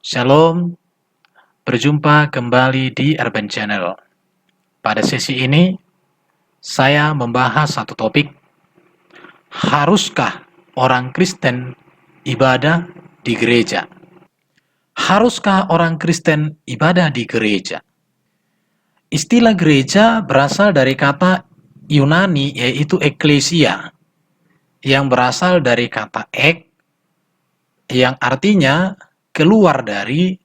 Shalom, berjumpa kembali di Urban Channel. Pada sesi ini, saya membahas satu topik, haruskah orang Kristen ibadah di gereja? Haruskah orang Kristen ibadah di gereja? Istilah gereja berasal dari kata Yunani yaitu eklesia, yang berasal dari kata ek, yang artinya keluar dari,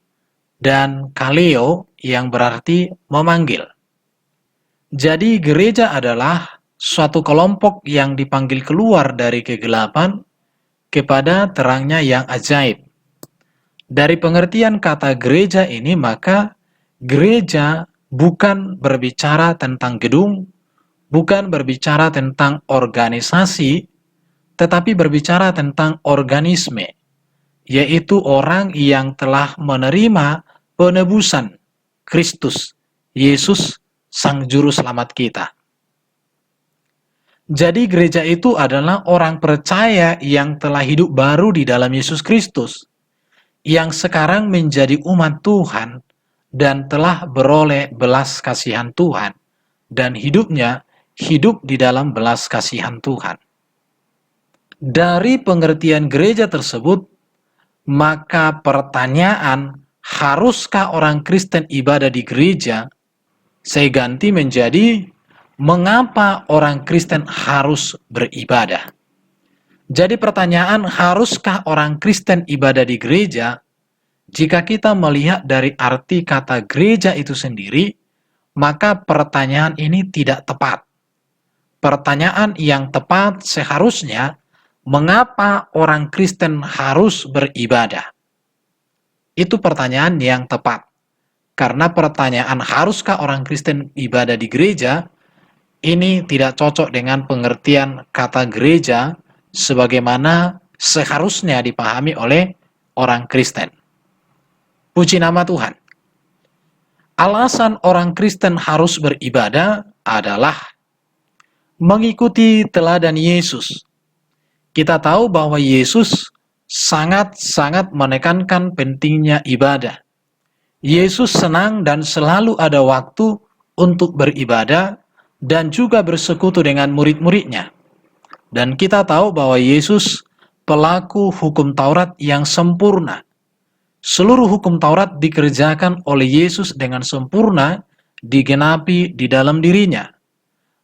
dan kaleo yang berarti memanggil. Jadi gereja adalah suatu kelompok yang dipanggil keluar dari kegelapan kepada terangnya yang ajaib. Dari pengertian kata gereja ini, maka gereja bukan berbicara tentang gedung, bukan berbicara tentang organisasi, tetapi berbicara tentang organisme, yaitu orang yang telah menerima penebusan Kristus, Yesus, Sang Juru Selamat kita. Jadi gereja itu adalah orang percaya yang telah hidup baru di dalam Yesus Kristus, yang sekarang menjadi umat Tuhan dan telah beroleh belas kasihan Tuhan, dan hidupnya hidup di dalam belas kasihan Tuhan. Dari pengertian gereja tersebut, maka pertanyaan, haruskah orang Kristen ibadah di gereja? Saya ganti menjadi, mengapa orang Kristen harus beribadah? Jadi pertanyaan, haruskah orang Kristen ibadah di gereja? Jika kita melihat dari arti kata gereja itu sendiri, maka pertanyaan ini tidak tepat. Pertanyaan yang tepat seharusnya, mengapa orang Kristen harus beribadah? Itu pertanyaan yang tepat. Karena pertanyaan haruskah orang Kristen ibadah di gereja, ini tidak cocok dengan pengertian kata gereja sebagaimana seharusnya dipahami oleh orang Kristen. Puji nama Tuhan. Alasan orang Kristen harus beribadah adalah mengikuti teladan Yesus. Kita tahu bahwa Yesus sangat-sangat menekankan pentingnya ibadah. Yesus senang dan selalu ada waktu untuk beribadah dan juga bersekutu dengan murid-muridnya. Dan kita tahu bahwa Yesus pelaku hukum Taurat yang sempurna. Seluruh hukum Taurat dikerjakan oleh Yesus dengan sempurna, digenapi di dalam dirinya.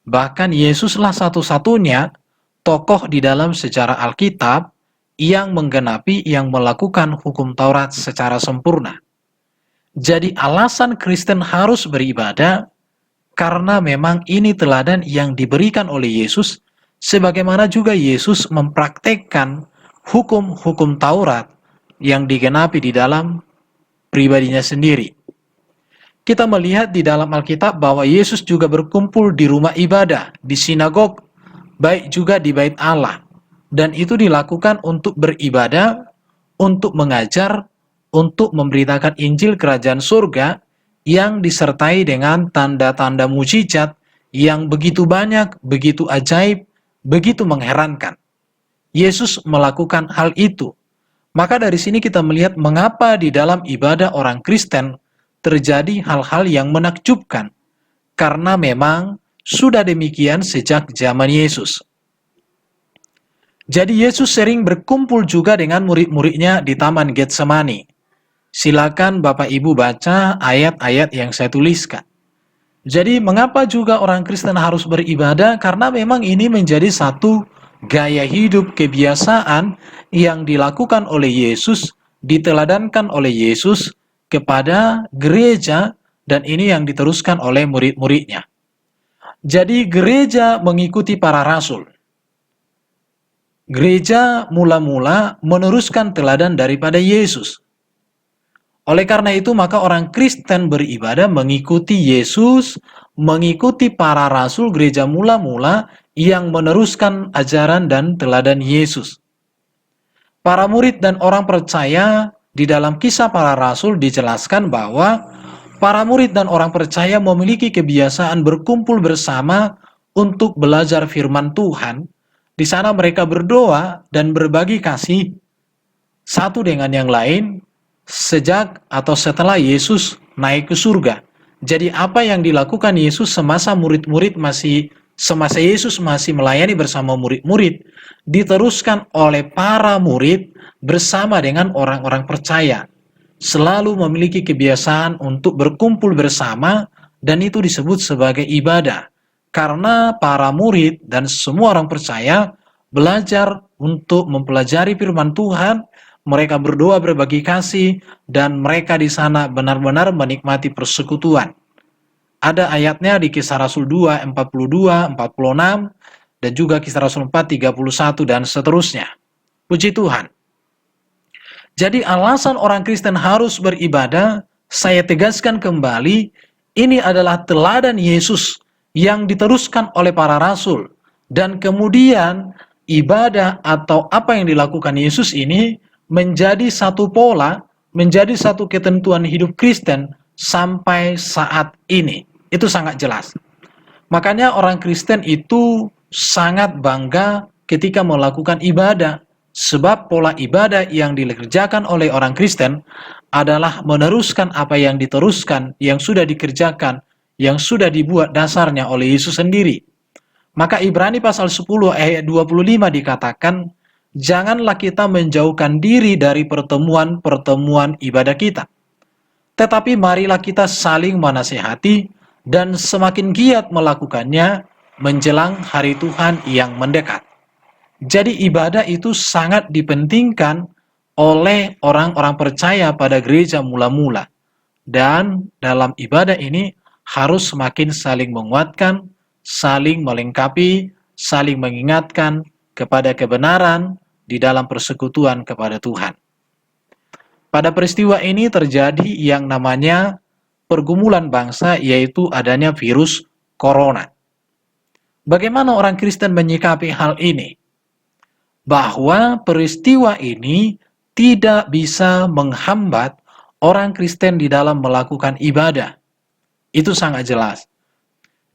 Bahkan Yesuslah satu-satunya tokoh di dalam sejarah Alkitab yang menggenapi, yang melakukan hukum Taurat secara sempurna. Jadi alasan Kristen harus beribadah karena memang ini teladan yang diberikan oleh Yesus, sebagaimana juga Yesus mempraktekkan hukum-hukum Taurat yang digenapi di dalam pribadinya sendiri. Kita melihat di dalam Alkitab bahwa Yesus juga berkumpul di rumah ibadah, di sinagog, baik juga di bait Allah. Dan itu dilakukan untuk beribadah, untuk mengajar, untuk memberitakan Injil Kerajaan Surga yang disertai dengan tanda-tanda mujizat yang begitu banyak, begitu ajaib, begitu mengherankan. Yesus melakukan hal itu. Maka dari sini kita melihat mengapa di dalam ibadah orang Kristen terjadi hal-hal yang menakjubkan. Karena memang sudah demikian sejak zaman Yesus. Jadi Yesus sering berkumpul juga dengan murid-muridnya di Taman Getsemani. Silakan Bapak Ibu baca ayat-ayat yang saya tuliskan. Jadi mengapa juga orang Kristen harus beribadah? Karena memang ini menjadi satu gaya hidup, kebiasaan yang dilakukan oleh Yesus, diteladankan oleh Yesus kepada gereja, dan ini yang diteruskan oleh murid-muridnya. Jadi gereja mengikuti para rasul. Gereja mula-mula meneruskan teladan daripada Yesus. Oleh karena itu, maka orang Kristen beribadah mengikuti Yesus, mengikuti para rasul gereja mula-mula yang meneruskan ajaran dan teladan Yesus. Para murid dan orang percaya di dalam kisah para rasul dijelaskan bahwa para murid dan orang percaya memiliki kebiasaan berkumpul bersama untuk belajar firman Tuhan. Di sana mereka berdoa dan berbagi kasih satu dengan yang lain, sejak atau setelah Yesus naik ke surga. Jadi apa yang dilakukan Yesus semasa Yesus masih melayani bersama murid-murid, diteruskan oleh para murid bersama dengan orang-orang percaya. Selalu memiliki kebiasaan untuk berkumpul bersama, dan itu disebut sebagai ibadah. Karena para murid dan semua orang percaya belajar untuk mempelajari firman Tuhan, mereka berdoa berbagi kasih, dan mereka di sana benar-benar menikmati persekutuan. Ada ayatnya di Kisah Rasul 2, 42, 46, dan juga Kisah Rasul 4, 31, dan seterusnya. Puji Tuhan. Jadi alasan orang Kristen harus beribadah, saya tegaskan kembali, ini adalah teladan Yesus yang diteruskan oleh para rasul. Dan kemudian ibadah atau apa yang dilakukan Yesus ini menjadi satu pola, menjadi satu ketentuan hidup Kristen sampai saat ini. Itu sangat jelas. Makanya orang Kristen itu sangat bangga ketika melakukan ibadah. Sebab pola ibadah yang dikerjakan oleh orang Kristen adalah meneruskan apa yang diteruskan, yang sudah dikerjakan, yang sudah dibuat dasarnya oleh Yesus sendiri. Maka Ibrani pasal 10 ayat 25 dikatakan, janganlah kita menjauhkan diri dari pertemuan-pertemuan ibadah kita. Tetapi marilah kita saling menasihati dan semakin giat melakukannya menjelang hari Tuhan yang mendekat. Jadi ibadah itu sangat dipentingkan oleh orang-orang percaya pada gereja mula-mula. Dan dalam ibadah ini harus semakin saling menguatkan, saling melengkapi, saling mengingatkan kepada kebenaran di dalam persekutuan kepada Tuhan. Pada peristiwa ini terjadi yang namanya pergumulan bangsa, yaitu adanya virus corona. Bagaimana orang Kristen menyikapi hal ini? Bahwa peristiwa ini tidak bisa menghambat orang Kristen di dalam melakukan ibadah. Itu sangat jelas.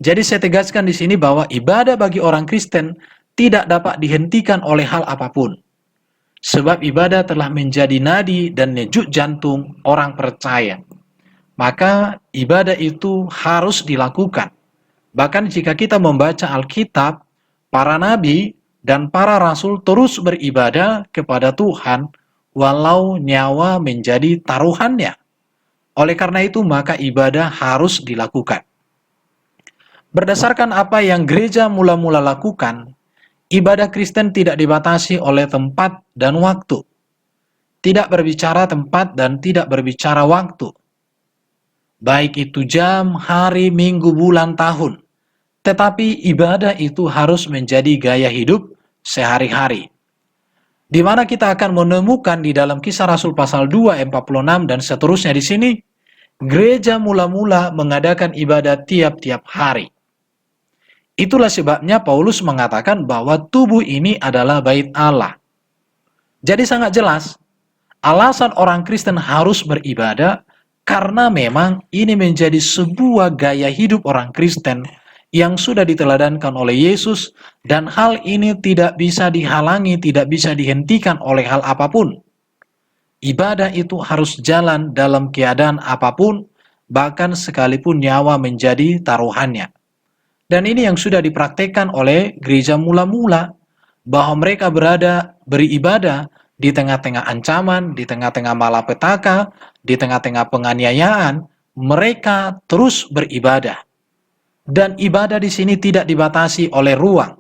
Jadi saya tegaskan di sini bahwa ibadah bagi orang Kristen tidak dapat dihentikan oleh hal apapun. Sebab ibadah telah menjadi nadi dan denyut jantung orang percaya. Maka ibadah itu harus dilakukan. Bahkan jika kita membaca Alkitab, para nabi dan para rasul terus beribadah kepada Tuhan walau nyawa menjadi taruhannya. Oleh karena itu maka ibadah harus dilakukan. Berdasarkan apa yang gereja mula-mula lakukan, ibadah Kristen tidak dibatasi oleh tempat dan waktu. Tidak berbicara tempat dan tidak berbicara waktu. Baik itu jam, hari, minggu, bulan, tahun. Tetapi ibadah itu harus menjadi gaya hidup sehari-hari. Di mana kita akan menemukan di dalam Kisah Rasul pasal 2, 46 dan seterusnya di sini, gereja mula-mula mengadakan ibadah tiap-tiap hari. Itulah sebabnya Paulus mengatakan bahwa tubuh ini adalah bait Allah. Jadi sangat jelas, alasan orang Kristen harus beribadah karena memang ini menjadi sebuah gaya hidup orang Kristen yang sudah diteladankan oleh Yesus, dan hal ini tidak bisa dihalangi, tidak bisa dihentikan oleh hal apapun. Ibadah itu harus jalan dalam keadaan apapun, bahkan sekalipun nyawa menjadi taruhannya. Dan ini yang sudah dipraktekkan oleh gereja mula-mula, bahwa mereka beribadah di tengah-tengah ancaman, di tengah-tengah malapetaka, di tengah-tengah penganiayaan, mereka terus beribadah. Dan ibadah di sini tidak dibatasi oleh ruang.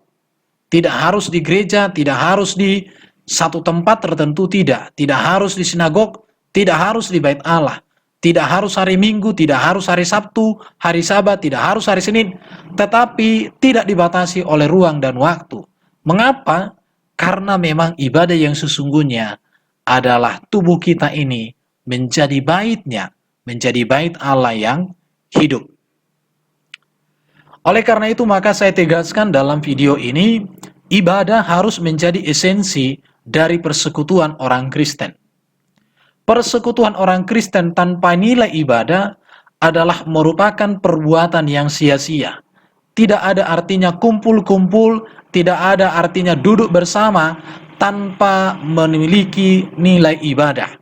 Tidak harus di gereja, tidak harus di satu tempat tertentu, tidak. Tidak harus di sinagog, tidak harus di bait Allah. Tidak harus hari Minggu, tidak harus hari Sabtu, hari Sabat, tidak harus hari Senin. Tetapi tidak dibatasi oleh ruang dan waktu. Mengapa? Karena memang ibadah yang sesungguhnya adalah tubuh kita ini menjadi baitnya, menjadi bait Allah yang hidup. Oleh karena itu maka saya tegaskan dalam video ini, ibadah harus menjadi esensi dari persekutuan orang Kristen. Persekutuan orang Kristen tanpa nilai ibadah adalah merupakan perbuatan yang sia-sia. Tidak ada artinya kumpul-kumpul, tidak ada artinya duduk bersama tanpa memiliki nilai ibadah.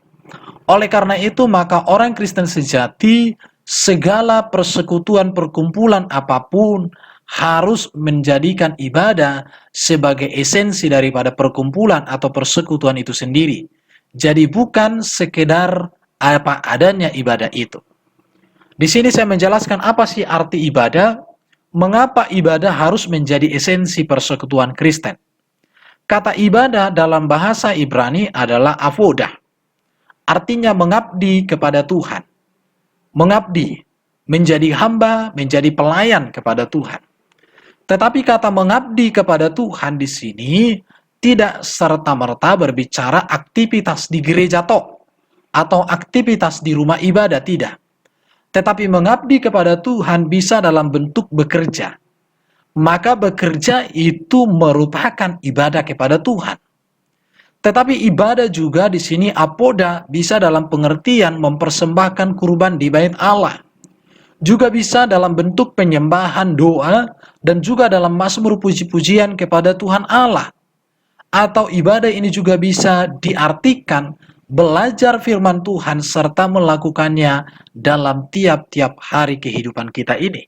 Oleh karena itu, maka orang Kristen sejati, segala persekutuan perkumpulan apapun harus menjadikan ibadah sebagai esensi daripada perkumpulan atau persekutuan itu sendiri. Jadi bukan sekedar apa adanya ibadah itu. Di sini saya menjelaskan apa sih arti ibadah, mengapa ibadah harus menjadi esensi persekutuan Kristen. Kata ibadah dalam bahasa Ibrani adalah avodah. Artinya mengabdi kepada Tuhan. Mengabdi, menjadi hamba, menjadi pelayan kepada Tuhan. Tetapi kata mengabdi kepada Tuhan di sini tidak serta-merta berbicara aktivitas di gereja atau aktivitas di rumah ibadah, tidak. Tetapi mengabdi kepada Tuhan bisa dalam bentuk bekerja. Maka bekerja itu merupakan ibadah kepada Tuhan. Tetapi ibadah juga di sini apoda bisa dalam pengertian mempersembahkan kurban di bait Allah. Juga bisa dalam bentuk penyembahan doa dan juga dalam mazmur puji-pujian kepada Tuhan Allah. Atau ibadah ini juga bisa diartikan belajar firman Tuhan serta melakukannya dalam tiap-tiap hari kehidupan kita ini.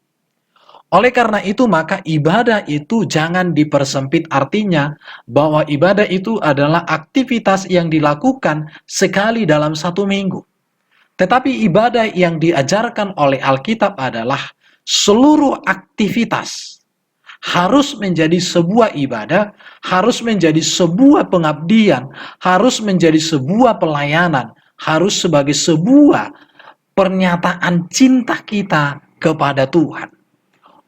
Oleh karena itu, maka ibadah itu jangan dipersempit, artinya bahwa ibadah itu adalah aktivitas yang dilakukan sekali dalam satu minggu. Tetapi ibadah yang diajarkan oleh Alkitab adalah seluruh aktivitas harus menjadi sebuah ibadah, harus menjadi sebuah pengabdian, harus menjadi sebuah pelayanan, harus sebagai sebuah pernyataan cinta kita kepada Tuhan.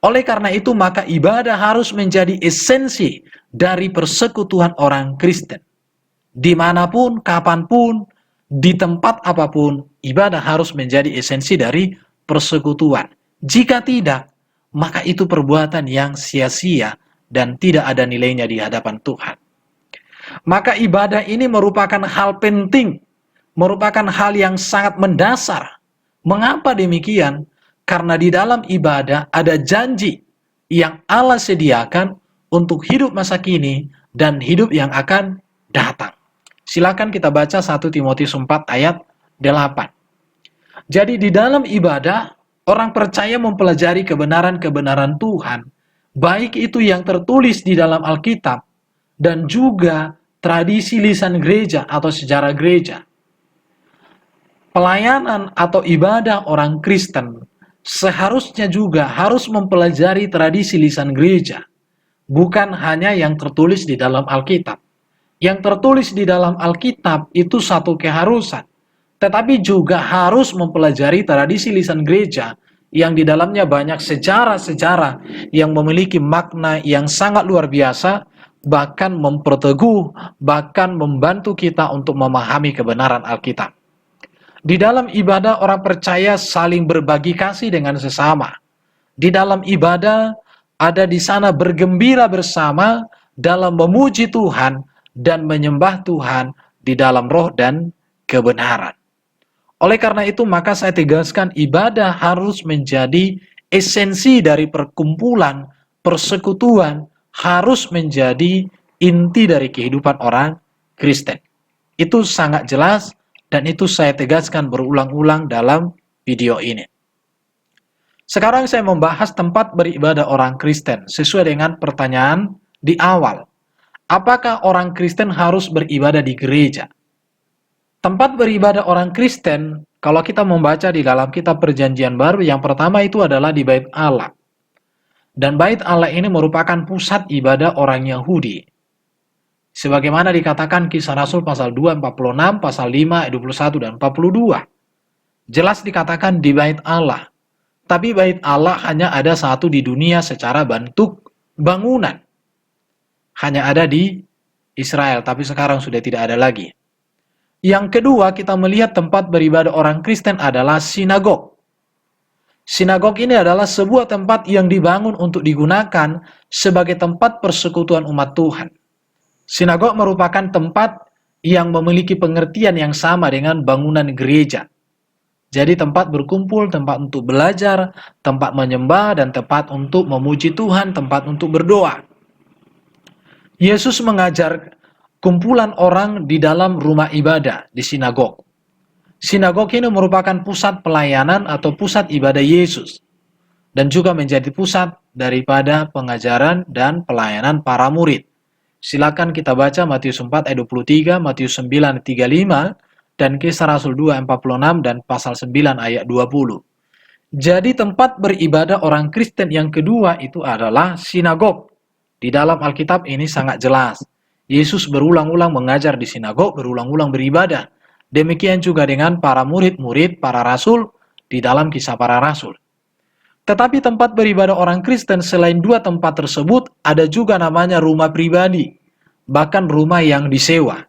Oleh karena itu, maka ibadah harus menjadi esensi dari persekutuan orang Kristen. Dimanapun, kapanpun, di tempat apapun, ibadah harus menjadi esensi dari persekutuan. Jika tidak, maka itu perbuatan yang sia-sia dan tidak ada nilainya di hadapan Tuhan. Maka ibadah ini merupakan hal penting, merupakan hal yang sangat mendasar. Mengapa demikian? Karena di dalam ibadah ada janji yang Allah sediakan untuk hidup masa kini dan hidup yang akan datang. Silakan kita baca 1 Timotius 4 ayat 8. Jadi di dalam ibadah, orang percaya mempelajari kebenaran-kebenaran Tuhan, baik itu yang tertulis di dalam Alkitab dan juga tradisi lisan gereja atau sejarah gereja. Pelayanan atau ibadah orang Kristen seharusnya juga harus mempelajari tradisi lisan gereja, bukan hanya yang tertulis di dalam Alkitab. Yang tertulis di dalam Alkitab itu satu keharusan, tetapi juga harus mempelajari tradisi lisan gereja yang di dalamnya banyak sejarah-sejarah yang memiliki makna yang sangat luar biasa, bahkan memperteguh, bahkan membantu kita untuk memahami kebenaran Alkitab. Di dalam ibadah orang percaya saling berbagi kasih dengan sesama. Di dalam ibadah ada di sana bergembira bersama dalam memuji Tuhan dan menyembah Tuhan di dalam roh dan kebenaran. Oleh karena itu, maka saya tegaskan ibadah harus menjadi esensi dari perkumpulan, persekutuan, harus menjadi inti dari kehidupan orang Kristen. Itu sangat jelas. Dan itu saya tegaskan berulang-ulang dalam video ini. Sekarang saya membahas tempat beribadah orang Kristen sesuai dengan pertanyaan di awal. Apakah orang Kristen harus beribadah di gereja? Tempat beribadah orang Kristen, kalau kita membaca di dalam kitab Perjanjian Baru, yang pertama itu adalah di Bait Allah. Dan Bait Allah ini merupakan pusat ibadah orang Yahudi. Sebagaimana dikatakan Kisah Rasul pasal 2, 46, pasal 5, 21, dan 42. Jelas dikatakan di Bait Allah. Tapi Bait Allah hanya ada satu di dunia secara bentuk bangunan. Hanya ada di Israel, tapi sekarang sudah tidak ada lagi. Yang kedua, kita melihat tempat beribadah orang Kristen adalah sinagog. Sinagog ini adalah sebuah tempat yang dibangun untuk digunakan sebagai tempat persekutuan umat Tuhan. Sinagog merupakan tempat yang memiliki pengertian yang sama dengan bangunan gereja. Jadi tempat berkumpul, tempat untuk belajar, tempat menyembah, dan tempat untuk memuji Tuhan, tempat untuk berdoa. Yesus mengajar kumpulan orang di dalam rumah ibadah, di sinagog. Sinagog ini merupakan pusat pelayanan atau pusat ibadah Yesus dan juga menjadi pusat daripada pengajaran dan pelayanan para murid. Silakan kita baca Matius 4 ayat 23, Matius 9 ayat 35, dan Kisah Rasul 2 ayat 46 dan pasal 9 ayat 20. Jadi tempat beribadah orang Kristen yang kedua itu adalah sinagog. Di dalam Alkitab ini sangat jelas. Yesus berulang-ulang mengajar di sinagog, berulang-ulang beribadah. Demikian juga dengan para murid-murid, para rasul di dalam Kisah Para Rasul. Tetapi tempat beribadah orang Kristen selain dua tempat tersebut, ada juga namanya rumah pribadi, bahkan rumah yang disewa.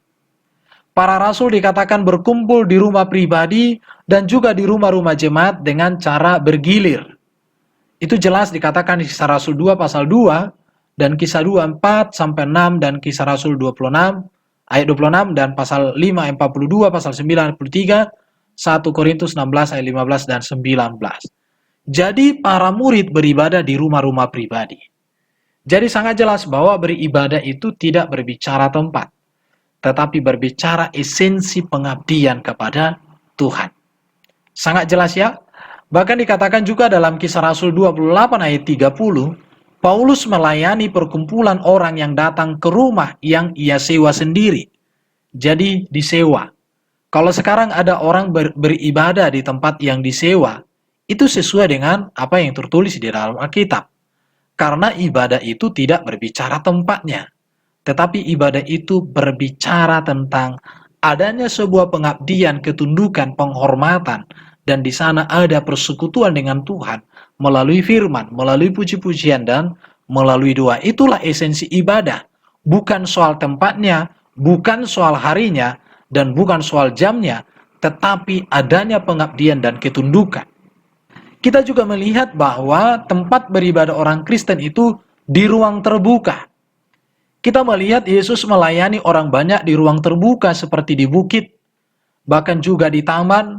Para rasul dikatakan berkumpul di rumah pribadi dan juga di rumah-rumah jemaat dengan cara bergilir. Itu jelas dikatakan di Kisah Rasul 2 pasal 2 dan Kisah 2 4 sampai 6 dan Kisah Rasul 26 ayat 26 dan pasal 5 ayat 42, pasal 9 ayat 43, 1 Korintus 16 ayat 15 dan 19. Jadi para murid beribadah di rumah-rumah pribadi. Jadi sangat jelas bahwa beribadah itu tidak berbicara tempat, tetapi berbicara esensi pengabdian kepada Tuhan. Sangat jelas ya. Bahkan dikatakan juga dalam Kisah Rasul 28 ayat 30, Paulus melayani perkumpulan orang yang datang ke rumah yang ia sewa sendiri. Jadi disewa. Kalau sekarang ada orang beribadah di tempat yang disewa, itu sesuai dengan apa yang tertulis di dalam Alkitab. Karena ibadah itu tidak berbicara tempatnya, tetapi ibadah itu berbicara tentang adanya sebuah pengabdian, ketundukan, penghormatan, dan di sana ada persekutuan dengan Tuhan melalui firman, melalui puji-pujian, dan melalui doa. Itulah esensi ibadah. Bukan soal tempatnya, bukan soal harinya, dan bukan soal jamnya, tetapi adanya pengabdian dan ketundukan. Kita juga melihat bahwa tempat beribadah orang Kristen itu di ruang terbuka. Kita melihat Yesus melayani orang banyak di ruang terbuka seperti di bukit, bahkan juga di taman,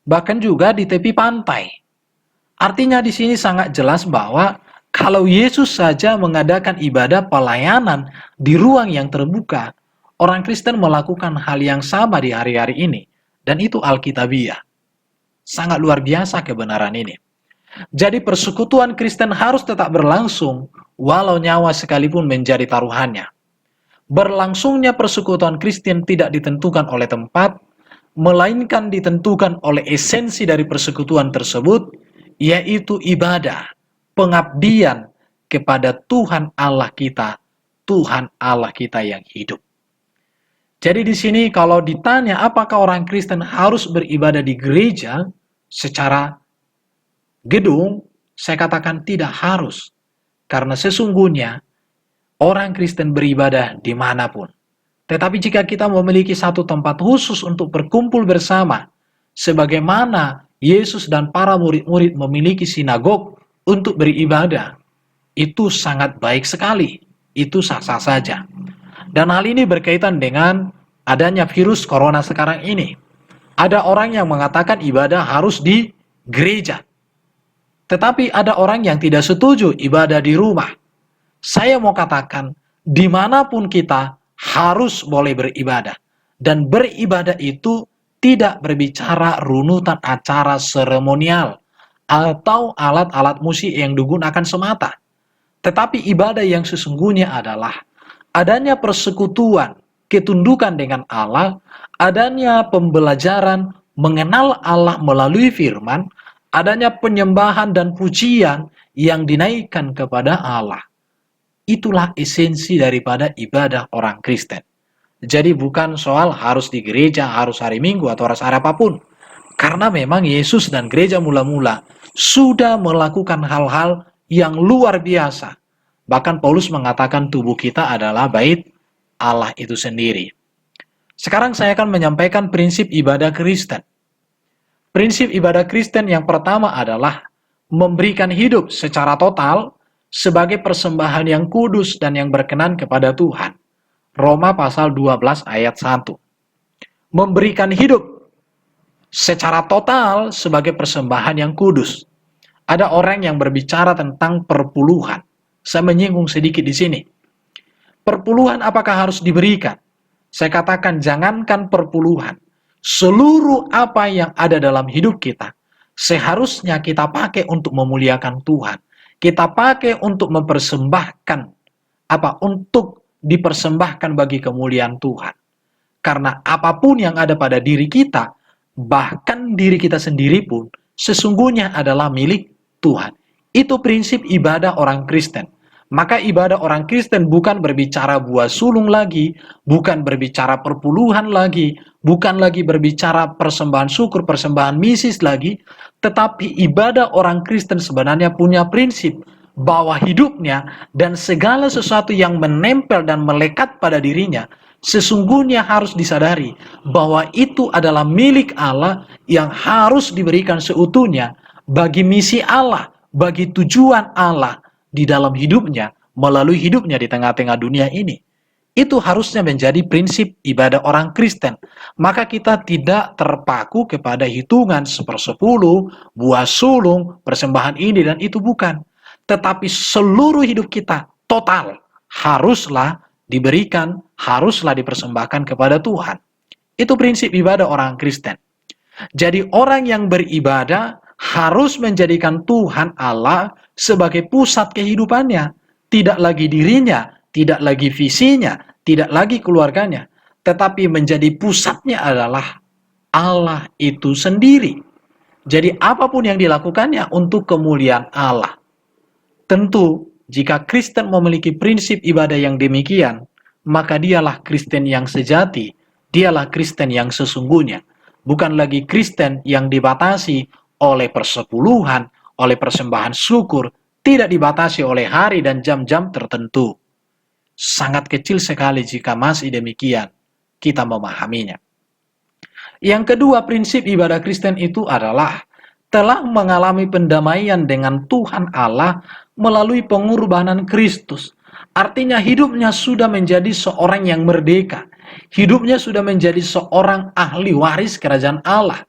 bahkan juga di tepi pantai. Artinya di sini sangat jelas bahwa kalau Yesus saja mengadakan ibadah pelayanan di ruang yang terbuka, orang Kristen melakukan hal yang sama di hari-hari ini, dan itu alkitabiah. Sangat luar biasa kebenaran ini. Jadi persekutuan Kristen harus tetap berlangsung walau nyawa sekalipun menjadi taruhannya. Berlangsungnya persekutuan Kristen tidak ditentukan oleh tempat, melainkan ditentukan oleh esensi dari persekutuan tersebut, yaitu ibadah, pengabdian kepada Tuhan Allah kita yang hidup. Jadi di sini kalau ditanya apakah orang Kristen harus beribadah di gereja secara gedung, saya katakan tidak harus. Karena sesungguhnya orang Kristen beribadah dimanapun. Tetapi jika kita memiliki satu tempat khusus untuk berkumpul bersama, sebagaimana Yesus dan para murid-murid memiliki sinagog untuk beribadah, itu sangat baik sekali. Itu sah-sah saja. Dan hal ini berkaitan dengan adanya virus corona sekarang ini. Ada orang yang mengatakan ibadah harus di gereja. Tetapi ada orang yang tidak setuju ibadah di rumah. Saya mau katakan, dimanapun kita harus boleh beribadah. Dan beribadah itu tidak berbicara runutan acara seremonial atau alat-alat musik yang digunakan semata. Tetapi ibadah yang sesungguhnya adalah adanya persekutuan, ketundukan dengan Allah, adanya pembelajaran mengenal Allah melalui firman, adanya penyembahan dan pujian yang dinaikkan kepada Allah. Itulah esensi daripada ibadah orang Kristen. Jadi bukan soal harus di gereja, harus hari Minggu, atau harus hari apapun. Karena memang Yesus dan gereja mula-mula sudah melakukan hal-hal yang luar biasa. Bahkan Paulus mengatakan tubuh kita adalah bait Allah itu sendiri. Sekarang saya akan menyampaikan prinsip ibadah Kristen. Prinsip ibadah Kristen yang pertama adalah memberikan hidup secara total sebagai persembahan yang kudus dan yang berkenan kepada Tuhan. Roma pasal 12 ayat 1. Memberikan hidup secara total sebagai persembahan yang kudus. Ada orang yang berbicara tentang perpuluhan. Saya menyinggung sedikit di sini. Perpuluhan apakah harus diberikan? Saya katakan jangankan perpuluhan. Seluruh apa yang ada dalam hidup kita seharusnya kita pakai untuk memuliakan Tuhan. Kita pakai untuk mempersembahkan untuk dipersembahkan bagi kemuliaan Tuhan. Karena apapun yang ada pada diri kita, bahkan diri kita sendiri pun, sesungguhnya adalah milik Tuhan. Itu prinsip ibadah orang Kristen. Maka ibadah orang Kristen bukan berbicara buah sulung lagi, bukan berbicara perpuluhan lagi, bukan lagi berbicara persembahan syukur, persembahan misis lagi, tetapi ibadah orang Kristen sebenarnya punya prinsip bahwa hidupnya dan segala sesuatu yang menempel dan melekat pada dirinya sesungguhnya harus disadari bahwa itu adalah milik Allah yang harus diberikan seutuhnya bagi misi Allah, bagi tujuan Allah di dalam hidupnya, melalui hidupnya di tengah-tengah dunia ini. Itu harusnya menjadi prinsip ibadah orang Kristen. Maka kita tidak terpaku kepada hitungan 1/10, buah sulung, persembahan ini dan itu bukan. Tetapi seluruh hidup kita total haruslah diberikan, haruslah dipersembahkan kepada Tuhan. Itu prinsip ibadah orang Kristen. Jadi orang yang beribadah harus menjadikan Tuhan Allah sebagai pusat kehidupannya. Tidak lagi dirinya, tidak lagi visinya, tidak lagi keluarganya. Tetapi menjadi pusatnya adalah Allah itu sendiri. Jadi apapun yang dilakukannya untuk kemuliaan Allah. Tentu, jika Kristen memiliki prinsip ibadah yang demikian, maka dialah Kristen yang sejati, dialah Kristen yang sesungguhnya. Bukan lagi Kristen yang dibatasi oleh persepuluhan, oleh persembahan syukur, tidak dibatasi oleh hari dan jam-jam tertentu. Sangat kecil sekali jika masih demikian kita memahaminya. Yang kedua, prinsip ibadah Kristen itu adalah telah mengalami pendamaian dengan Tuhan Allah melalui pengorbanan Kristus. Artinya hidupnya sudah menjadi seorang yang merdeka. Hidupnya sudah menjadi seorang ahli waris kerajaan Allah.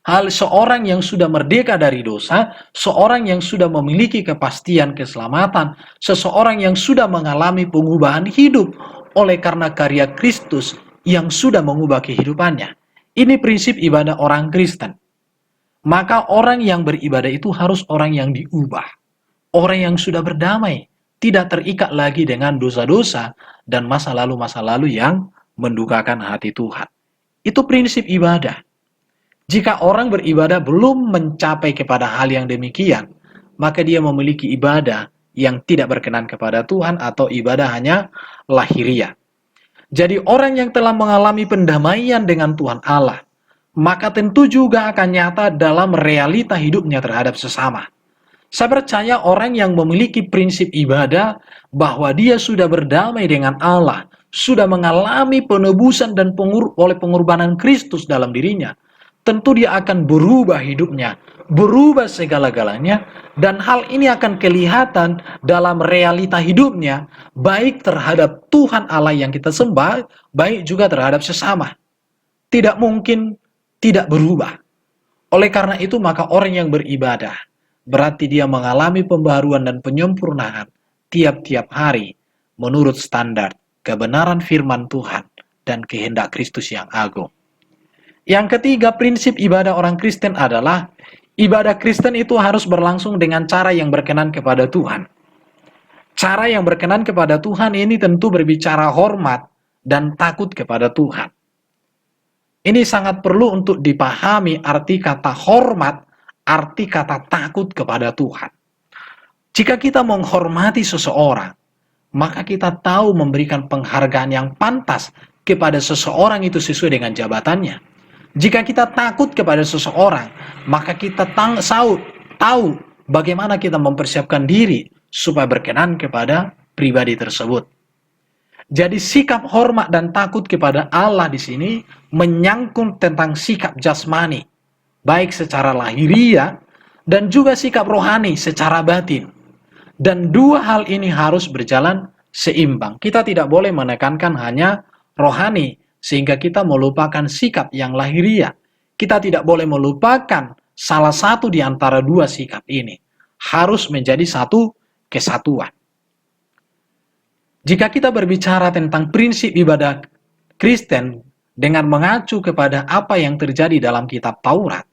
Seorang yang sudah merdeka dari dosa, seorang yang sudah memiliki kepastian keselamatan, seseorang yang sudah mengalami pengubahan hidup oleh karena karya Kristus yang sudah mengubah kehidupannya. Ini prinsip ibadah orang Kristen. Maka orang yang beribadah itu harus orang yang diubah. Orang yang sudah berdamai. Tidak terikat lagi dengan dosa-dosa dan masa lalu yang mendukakan hati Tuhan. Itu prinsip ibadah. Jika orang beribadah belum mencapai kepada hal yang demikian, maka dia memiliki ibadah yang tidak berkenan kepada Tuhan atau ibadah hanya lahiriah. Jadi orang yang telah mengalami pendamaian dengan Tuhan Allah, maka tentu juga akan nyata dalam realita hidupnya terhadap sesama. Saya percaya orang yang memiliki prinsip ibadah bahwa dia sudah berdamai dengan Allah, sudah mengalami penebusan dan oleh pengorbanan Kristus dalam dirinya, tentu dia akan berubah hidupnya, berubah segala-galanya, dan hal ini akan kelihatan dalam realita hidupnya, baik terhadap Tuhan Allah yang kita sembah, baik juga terhadap sesama. Tidak mungkin tidak berubah. Oleh karena itu, maka orang yang beribadah berarti dia mengalami pembaharuan dan penyempurnaan tiap-tiap hari menurut standar kebenaran firman Tuhan dan kehendak Kristus yang agung. Yang ketiga, prinsip ibadah orang Kristen adalah ibadah Kristen itu harus berlangsung dengan cara yang berkenan kepada Tuhan. Cara yang berkenan kepada Tuhan ini tentu berbicara hormat dan takut kepada Tuhan. Ini sangat perlu untuk dipahami arti kata hormat, arti kata takut kepada Tuhan. Jika kita menghormati seseorang, maka kita tahu memberikan penghargaan yang pantas kepada seseorang itu sesuai dengan jabatannya. Jika kita takut kepada seseorang, maka kita tahu bagaimana kita mempersiapkan diri supaya berkenan kepada pribadi tersebut. Jadi sikap hormat dan takut kepada Allah di sini menyangkut tentang sikap jasmani, baik secara lahiriah dan juga sikap rohani secara batin. Dan dua hal ini harus berjalan seimbang. Kita tidak boleh menekankan hanya rohani sehingga kita melupakan sikap yang lahiriah. Kita tidak boleh melupakan salah satu di antara dua sikap ini. Harus menjadi satu kesatuan. Jika kita berbicara tentang prinsip ibadah Kristen dengan mengacu kepada apa yang terjadi dalam kitab Taurat.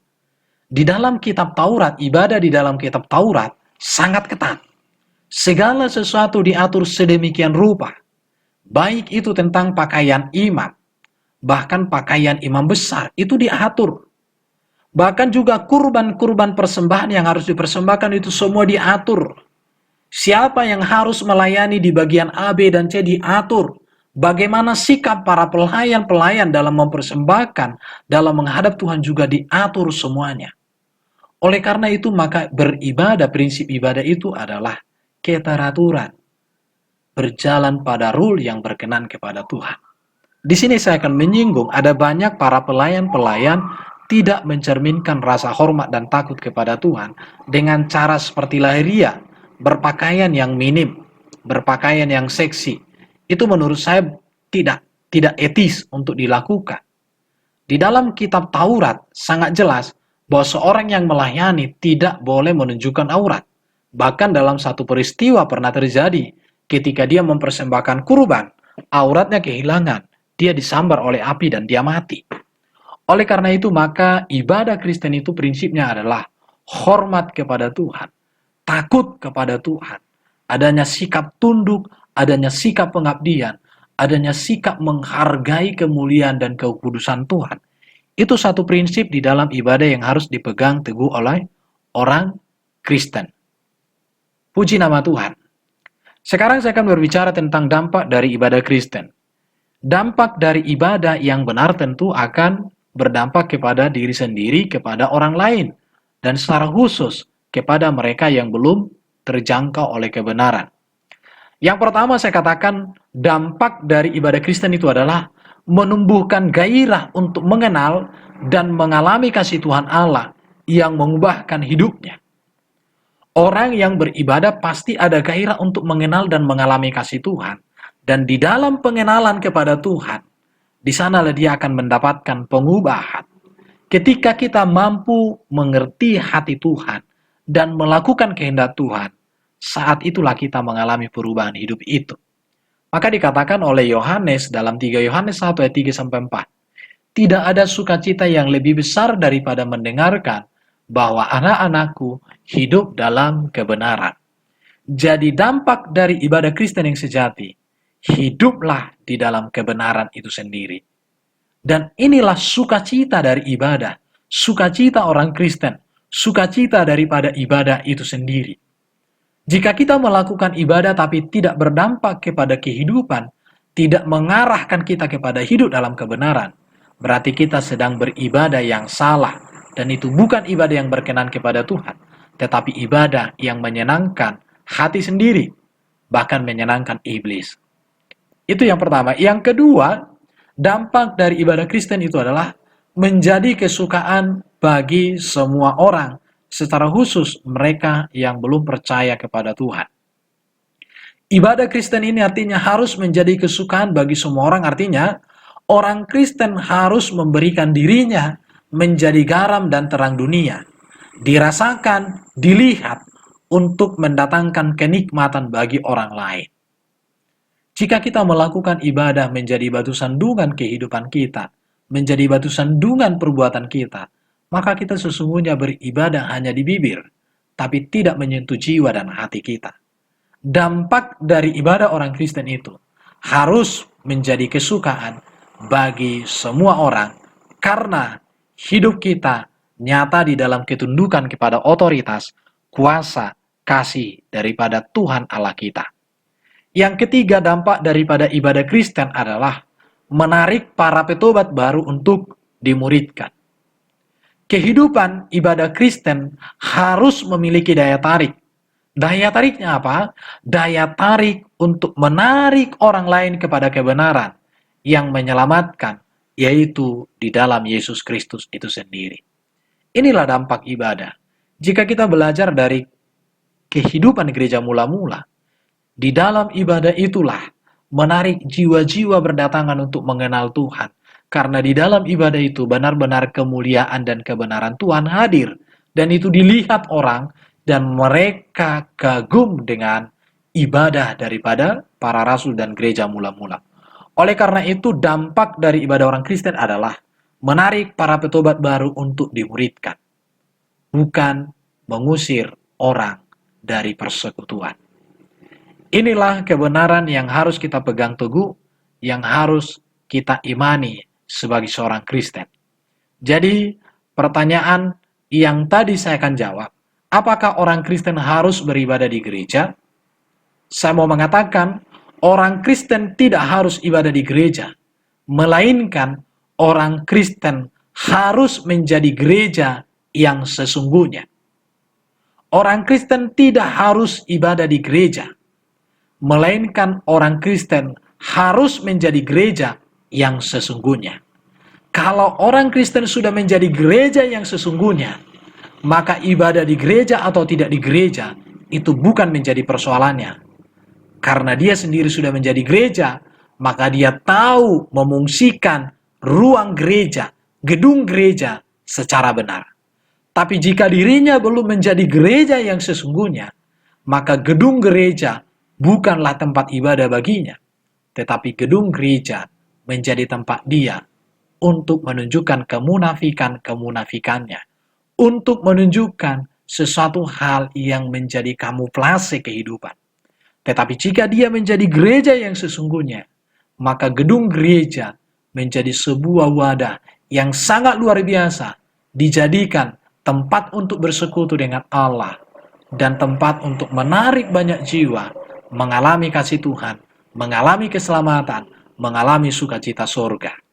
Di dalam kitab Taurat, ibadah di dalam kitab Taurat sangat ketat. Segala sesuatu diatur sedemikian rupa, baik itu tentang pakaian imam, bahkan pakaian imam besar itu diatur. Bahkan juga kurban-kurban persembahan yang harus dipersembahkan itu semua diatur. Siapa yang harus melayani di bagian A, B, dan C diatur. Bagaimana sikap para pelayan-pelayan dalam mempersembahkan, dalam menghadap Tuhan juga diatur semuanya. Oleh karena itu maka beribadah, prinsip ibadah itu adalah keteraturan. Berjalan pada rule yang berkenan kepada Tuhan. Di sini saya akan menyinggung ada banyak para pelayan-pelayan tidak mencerminkan rasa hormat dan takut kepada Tuhan dengan cara seperti lahiriah, berpakaian yang minim, berpakaian yang seksi. Itu menurut saya tidak etis untuk dilakukan. Di dalam kitab Taurat sangat jelas bahwa seorang yang melayani tidak boleh menunjukkan aurat. Bahkan dalam satu peristiwa pernah terjadi ketika dia mempersembahkan kurban, auratnya kehilangan, dia disambar oleh api dan dia mati. Oleh karena itu maka ibadah Kristen itu prinsipnya adalah hormat kepada Tuhan, takut kepada Tuhan, adanya sikap tunduk, adanya sikap pengabdian, adanya sikap menghargai kemuliaan dan kekudusan Tuhan. Itu satu prinsip di dalam ibadah yang harus dipegang teguh oleh orang Kristen. Puji nama Tuhan. Sekarang saya akan berbicara tentang dampak dari ibadah Kristen. Dampak dari ibadah yang benar tentu akan berdampak kepada diri sendiri, kepada orang lain, dan secara khusus kepada mereka yang belum terjangkau oleh kebenaran. Yang pertama saya katakan dampak dari ibadah Kristen itu adalah menumbuhkan gairah untuk mengenal dan mengalami kasih Tuhan Allah yang mengubahkan hidupnya. Orang yang beribadah pasti ada gairah untuk mengenal dan mengalami kasih Tuhan. Dan di dalam pengenalan kepada Tuhan, di sanalah dia akan mendapatkan pengubahan. Ketika kita mampu mengerti hati Tuhan dan melakukan kehendak Tuhan, saat itulah kita mengalami perubahan hidup itu. Maka dikatakan oleh Yohanes dalam 3 Yohanes 1 ayat 3-4, tidak ada sukacita yang lebih besar daripada mendengarkan bahwa anak-anakku hidup dalam kebenaran. Jadi dampak dari ibadah Kristen yang sejati, hiduplah di dalam kebenaran itu sendiri. Dan inilah sukacita dari ibadah, sukacita orang Kristen, sukacita daripada ibadah itu sendiri. Jika kita melakukan ibadah tapi tidak berdampak kepada kehidupan, tidak mengarahkan kita kepada hidup dalam kebenaran, berarti kita sedang beribadah yang salah. Dan itu bukan ibadah yang berkenan kepada Tuhan, tetapi ibadah yang menyenangkan hati sendiri, bahkan menyenangkan iblis. Itu yang pertama. Yang kedua, dampak dari ibadah Kristen itu adalah menjadi kesukaan bagi semua orang, secara khusus mereka yang belum percaya kepada Tuhan. Ibadah Kristen ini artinya harus menjadi kesukaan bagi semua orang, artinya orang Kristen harus memberikan dirinya menjadi garam dan terang dunia, dirasakan, dilihat, untuk mendatangkan kenikmatan bagi orang lain. Jika kita melakukan ibadah menjadi batu sandungan kehidupan kita, menjadi batu sandungan perbuatan kita, maka kita sesungguhnya beribadah hanya di bibir, tapi tidak menyentuh jiwa dan hati kita. Dampak dari ibadah orang Kristen itu harus menjadi kesukaan bagi semua orang, karena hidup kita nyata di dalam ketundukan kepada otoritas, kuasa, kasih daripada Tuhan Allah kita. Yang ketiga, dampak daripada ibadah Kristen adalah menarik para petobat baru untuk dimuridkan. Kehidupan ibadah Kristen harus memiliki daya tarik. Daya tariknya apa? Daya tarik untuk menarik orang lain kepada kebenaran yang menyelamatkan, yaitu di dalam Yesus Kristus itu sendiri. Inilah dampak ibadah. Jika kita belajar dari kehidupan gereja mula-mula, di dalam ibadah itulah menarik jiwa-jiwa berdatangan untuk mengenal Tuhan. Karena di dalam ibadah itu benar-benar kemuliaan dan kebenaran Tuhan hadir. Dan itu dilihat orang dan mereka kagum dengan ibadah daripada para rasul dan gereja mula-mula. Oleh karena itu, dampak dari ibadah orang Kristen adalah menarik para petobat baru untuk dimuridkan, bukan mengusir orang dari persekutuan. Inilah kebenaran yang harus kita pegang teguh, yang harus kita imani sebagai seorang Kristen. Jadi, pertanyaan yang tadi saya akan jawab, apakah orang Kristen harus beribadah di gereja? Saya mau mengatakan, orang Kristen tidak harus ibadah di gereja, melainkan orang Kristen harus menjadi gereja yang sesungguhnya. Orang Kristen tidak harus ibadah di gereja, melainkan orang Kristen harus menjadi gereja yang sesungguhnya. Kalau orang Kristen sudah menjadi gereja yang sesungguhnya, maka ibadah di gereja atau tidak di gereja itu bukan menjadi persoalannya. Karena dia sendiri sudah menjadi gereja, maka dia tahu memungsikan ruang gereja, gedung gereja secara benar. Tapi jika dirinya belum menjadi gereja yang sesungguhnya, maka gedung gereja bukanlah tempat ibadah baginya, tetapi gedung gereja menjadi tempat dia untuk menunjukkan kemunafikannya, untuk menunjukkan sesuatu hal yang menjadi kamuflase kehidupan. Tetapi jika dia menjadi gereja yang sesungguhnya, maka gedung gereja menjadi sebuah wadah yang sangat luar biasa, dijadikan tempat untuk bersekutu dengan Allah, dan tempat untuk menarik banyak jiwa, mengalami kasih Tuhan, mengalami keselamatan, mengalami sukacita surga.